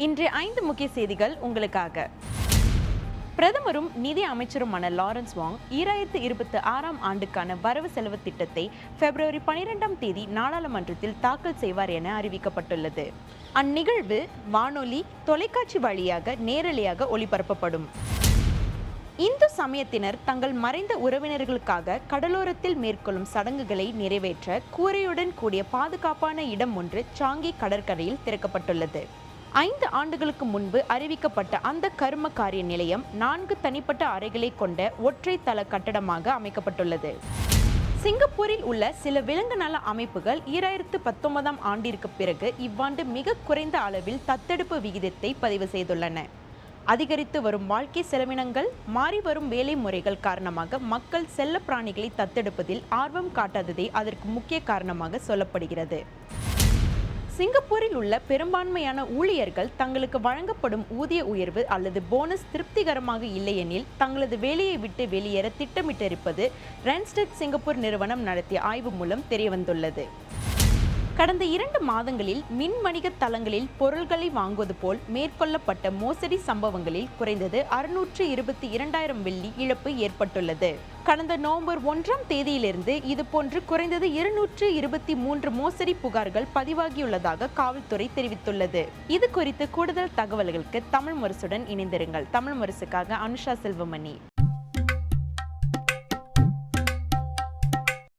இன்றைய 5 முக்கிய செய்திகள் உங்களுக்காக. பிரதமரும் நிதி அமைச்சருமான லாரன்ஸ் வாங் 2026ஆம் ஆண்டுக்கான வரவு செலவு திட்டத்தை பிப்ரவரி 12ஆம் தேதி நாடாளுமன்றத்தில் தாக்கல் செய்வார் என அறிவிக்கப்பட்டுள்ளது. அந்நிகழ்வு வானொலி, தொலைக்காட்சி வழியாக நேரலையாக ஒளிபரப்பப்படும். இந்து சமயத்தினர் தங்கள் மறைந்த உறவினர்களுக்காக கடலோரத்தில் மேற்கொள்ளும் சடங்குகளை நிறைவேற்ற கூரையுடன் கூடிய பாதுகாப்பான இடம் ஒன்று சாங்கி கடற்கரையில் திறக்கப்பட்டுள்ளது. 5 ஆண்டுகளுக்கு முன்பு அறிவிக்கப்பட்ட அந்த கர்ம காரிய நிலையம் 4 தனிப்பட்ட அறைகளை கொண்ட ஒற்றை தள கட்டடமாக அமைக்கப்பட்டுள்ளது. சிங்கப்பூரில் உள்ள சில விலங்கு நல அமைப்புகள் 2019ஆம் ஆண்டிற்கு பிறகு இவ்வாண்டு மிக குறைந்த அளவில் தத்தெடுப்பு விகிதத்தை பதிவு செய்துள்ளன. அதிகரித்து வரும் வாழ்க்கை செலவினங்கள், மாறி வரும் வேலை முறைகள் காரணமாக மக்கள் செல்ல பிராணிகளை தத்தெடுப்பதில் ஆர்வம் காட்டாததே அதற்கு முக்கிய காரணமாக சொல்லப்படுகிறது. சிங்கப்பூரில் உள்ள பெரும்பான்மையான ஊழியர்கள் தங்களுக்கு வழங்கப்படும் ஊதிய உயர்வு அல்லது போனஸ் திருப்திகரமாக இல்லையெனில் தங்களது வேலையை விட்டு வெளியேற திட்டமிட்டிருப்பது ரென்ஸ்டட் சிங்கப்பூர் நிறுவனம் நடத்திய ஆய்வு மூலம் தெரியவந்துள்ளது. கடந்த 2 மாதங்களில் மின் வணிக தளங்களில் பொருட்களை வாங்குவது போல் மேற்கொள்ளப்பட்ட மோசடி சம்பவங்களில் குறைந்தது 622,000 வெள்ளி இழப்பு ஏற்பட்டுள்ளது. கடந்த நவம்பர் 1ஆம் தேதியிலிருந்து இதுபோன்று குறைந்தது 223 மோசடி புகார்கள் பதிவாகியுள்ளதாக காவல்துறை தெரிவித்துள்ளது. இது குறித்து கூடுதல் தகவல்களுக்கு தமிழ் முரசுடன் இணைந்திருங்கள். தமிழ் முரசுக்காக அனுஷா செல்வமணி.